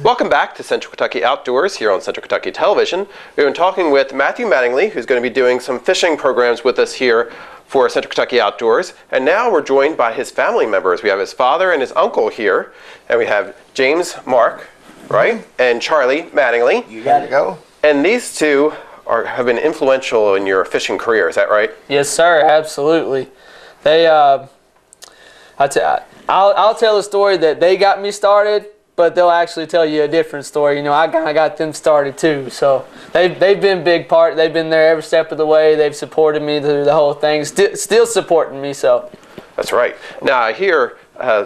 Welcome back to Central Kentucky Outdoors here on Central Kentucky Television. We've been talking with Matthew Mattingly, who's going to be doing some fishing programs with us here for Central Kentucky Outdoors. And now we're joined by his family members. We have his father and his uncle here. And we have James Mark, right? And Charlie Mattingly. You got to go. And these two have been influential in your fishing career, is that right? Yes, sir, absolutely. They, I'll tell a story that they got me started, but they'll actually tell you a different story. You know, I kind of got them started too. So they've been a big part. They've been there every step of the way. They've supported me through the whole thing. Still supporting me. So. That's right. Now I hear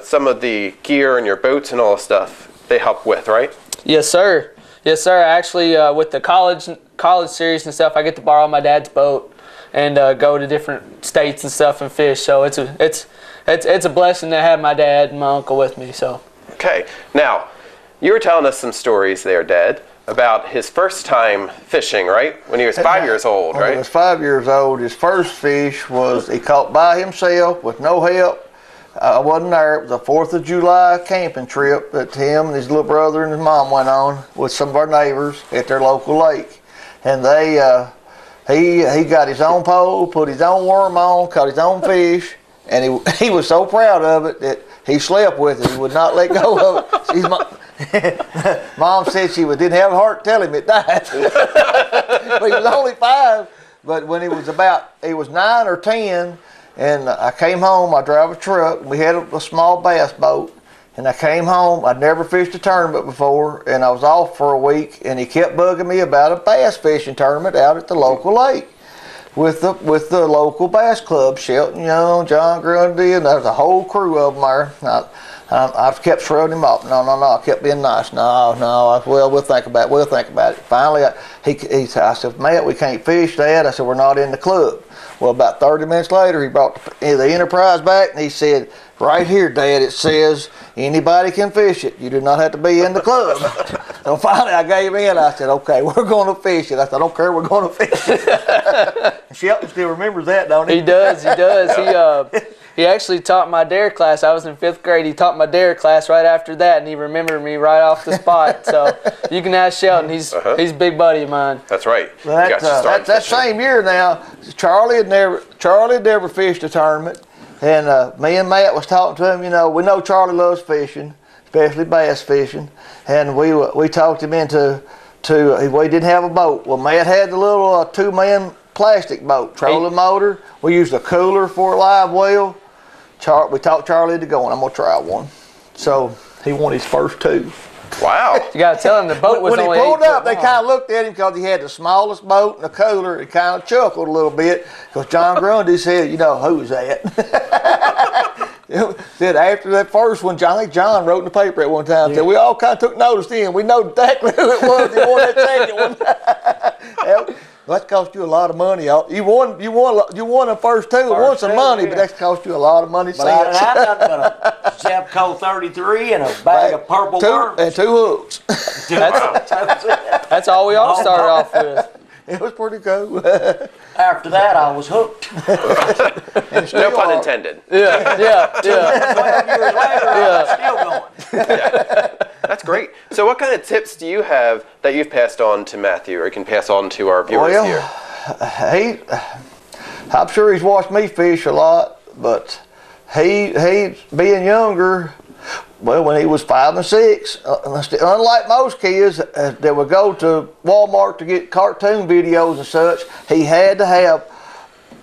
some of the gear and your boats and all the stuff they help with, right? Yes, sir. Yes, sir. Actually, with the college series and stuff, I get to borrow my dad's boat and go to different states and stuff and fish. So it's a blessing to have my dad and my uncle with me. So. Okay. Now, you were telling us some stories there, Dad, about his first time fishing, right? When he was 5 years old, right? When he was 5 years old, his first fish was he caught by himself with no help. I wasn't there. It was a 4th of July camping trip that him and his little brother and his mom went on with some of our neighbors at their local lake. And he got his own pole, put his own worm on, caught his own fish, and he was so proud of it that he slept with it. He would not let go of it. Mom said she didn't have a heart to tell him it died. But he was only 5. But when he was 9 or 10, and I came home, I drove a truck, and we had a small bass boat. And I came home, I'd never fished a tournament before, and I was off for a week, and he kept bugging me about a bass fishing tournament out at the local lake with the local bass club, Shelton Young, John Grundy, and there's a whole crew of them there. I kept shrugging him off. No, I kept being nice. No, well, we'll think about it. Finally, I said, Matt, we can't fish, Dad. I said, we're not in the club. Well, about 30 minutes later, he brought the Enterprise back, and he said, right here, Dad, it says anybody can fish it. You do not have to be in the club. So finally, I gave in. I said, okay, we're going to fish it. I said, I don't care, we're going to fish it. Shelton still remembers that, don't he? He does. He actually taught my dare class. I was in 5th grade. He taught my dare class right after that, and he remembered me right off the spot. So you can ask Shelton. He's a big buddy of mine. That's right. That same year now, Charlie had never fished a tournament, and me and Matt was talking to him. You know, we know Charlie loves fishing, especially bass fishing, and we talked him into we didn't have a boat. Well, Matt had the little 2-man plastic boat, trolling motor. We used a cooler for a live well. We talked Charlie into going. I'm gonna try one. So he won his first 2. Wow. You gotta tell him the boat was when only he pulled 8 up, foot they kind of looked at him because he had the smallest boat and a cooler. He kind of chuckled a little bit because John Grundy said, you know, who's that? Said after that first one, I think John wrote in the paper at one time, said we all kind of took notice then. We know exactly who it was. He won that second one. That cost you a lot of money. You won the first 2. It won some money, but that's cost you a lot of money. But I'm not gonna Zapco 33 and a bag of purple worms. And 2 hooks. That's all we all started off with. It was pretty cool. After that, I was hooked. No pun intended. Yeah. 12 years later, I'm still going. That's great. So what kind of tips do you have that you've passed on to Matthew or can pass on to our viewers here? I'm sure he's watched me fish a lot, but he being younger, well, when he was 5 and 6, unlike most kids that would go to Walmart to get cartoon videos and such, he had to have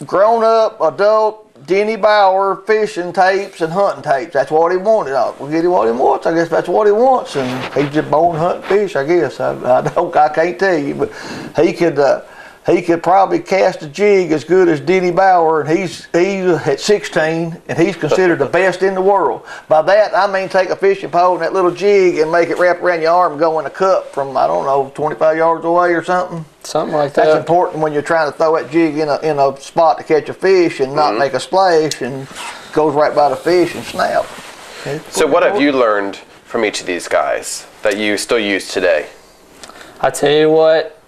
grown-up, adult Denny Bauer fishing tapes and hunting tapes. That's what he wanted. We'll get him what he wants. I guess that's what he wants, and he's just born hunting fish. I guess I can't tell you, but he could probably cast a jig as good as Denny Bauer, and he's at 16, and he's considered the best in the world. By that, I mean take a fishing pole and that little jig and make it wrap around your arm and go in a cup from, I don't know, 25 yards away or something. Something like that. That's important when you're trying to throw that jig in a spot to catch a fish and not make a splash, and goes right by the fish and snap. So what have you learned from each of these guys that you still use today? I tell you what,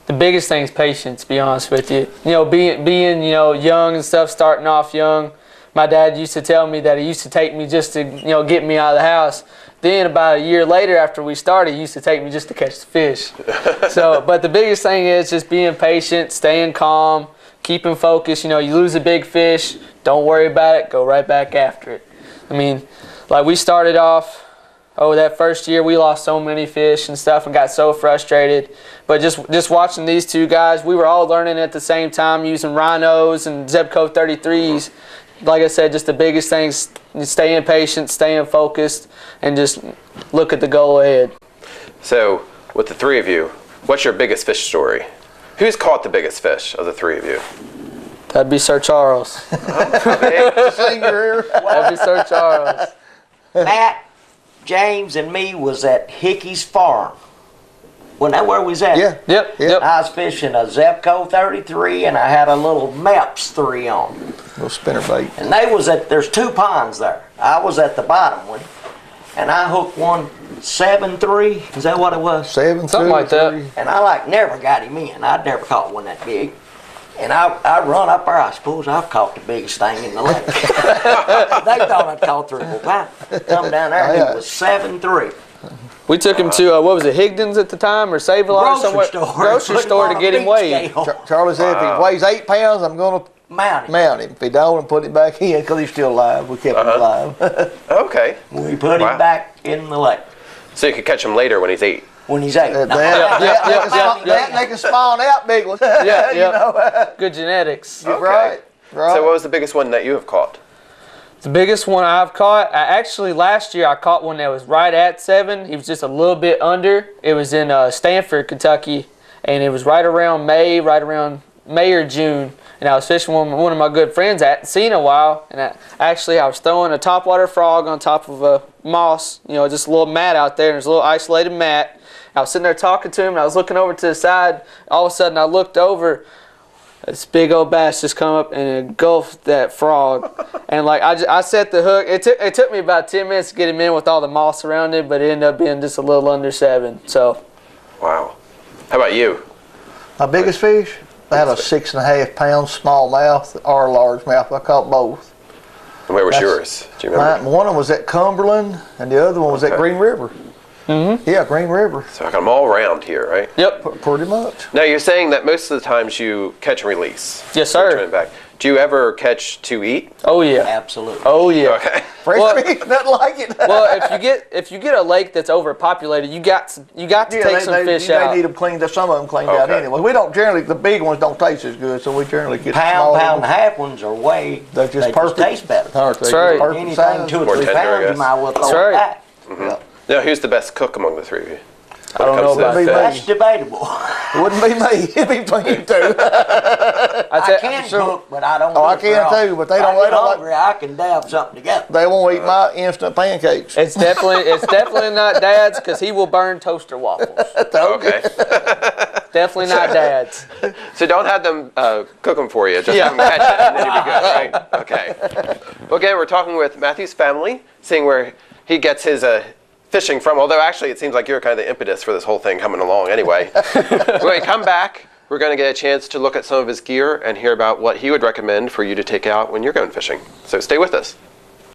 the biggest thing is patience, to be honest with you. You know, being young and stuff, starting off young, my dad used to tell me that he used to take me just to, get me out of the house. Then about a year later after we started, he used to take me just to catch the fish. But the biggest thing is just being patient, staying calm, keeping focused. You lose a big fish, don't worry about it, go right back after it. I mean, like we started off, that first year we lost so many fish and stuff and got so frustrated. But just watching these two guys, we were all learning at the same time using rhinos and Zebco 33s. Like I said, just the biggest things, staying patient, staying focused, and just look at the goal ahead. So, with the three of you, what's your biggest fish story? Who's caught the biggest fish of the three of you? That'd be Sir Charles. That'd be Sir Charles. Matt, James, and me was at Hickey's Farm. Wasn't that where we was at? Yeah. Yep. I was fishing a Zebco 33 and I had a little Maps 3 on. Little spinnerbait. And there's 2 ponds there. I was at the bottom one. And I hooked one 7-3. Is that what it was? 7, Something like that. And I never got him in. I'd never caught one that big. And I run up there, I suppose I've caught the biggest thing in the lake. They thought I'd caught 3 or 4 pounds. Come down there and it was 7-3. We took him to, what was it, Higdon's at the time, or Save-A-Lot or somewhere? Grocery store to get him weighed. Charlie said if he weighs 8 pounds, I'm going to Mount him. mount him. If he don't, and put him back in because he's still alive. We kept him alive. Okay. We put Wow. him back in the lake So you could catch him later when he's 8. when he's 8. They can spawn out big ones. Yeah. Good genetics. Okay. Right. So what was the biggest one that you have caught? The biggest one I've caught, last year I caught one that was right at 7. He was just a little bit under. It was in Stanford, Kentucky, and it was right around May or June. And I was fishing one of my good friends I hadn't seen in a while, and I was throwing a topwater frog on top of a moss, just a little mat out there, and there's a little isolated mat. I was sitting there talking to him, and I was looking over to the side. All of a sudden, I looked over. This big old bass just come up and engulfed that frog. And I set the hook. It took me about 10 minutes to get him in with all the moss around it, but it ended up being just a little under 7. So. Wow. How about you? My biggest fish? I had a 6.5 pound smallmouth or largemouth. I caught both. And where was yours? Do you remember? One of them was at Cumberland, and the other one was at Green River. Mm-hmm. Yeah, Green River. So I got them all around here, right? Yep. Pretty much. Now you're saying that most of the times you catch and release. Yes, sir. Return back. Do you ever catch to eat? Oh yeah. Absolutely. Oh yeah. Okay. Fresh meat, nothing like it. Well, if you get a lake that's overpopulated, you got to take some fish out. They need them cleaned up. Some of them cleaned out Okay. anyway. We don't generally, the big ones don't taste as good, so we generally get the Pound smaller and a ones. half ones are way. They're just they perfect. taste better. That's right. Perfect Anything size. 2 or More 3 tender, I pounds, you guess. might well throw That's it right. back. Yeah. Now who's the best cook among the three of you? I don't know about Be that. That's debatable. It wouldn't be me. It'd be between you two. I can cook, but I don't. Oh, do I it can very often. too, but they If don't- I they get don't like- hungry, I can dab something together. They won't eat my instant pancakes. It's definitely not Dad's because he will burn toaster waffles. Okay. Definitely not Dad's. So don't have them cook them for you. Just have them catch it, and then you'll be good, right? Okay. Well, again, we're talking with Matthew's family, seeing where he gets his fishing from. Although actually, it seems like you're kind of the impetus for this whole thing coming along. Anyway, when we come back, we're going to get a chance to look at some of his gear and hear about what he would recommend for you to take out when you're going fishing. So stay with us.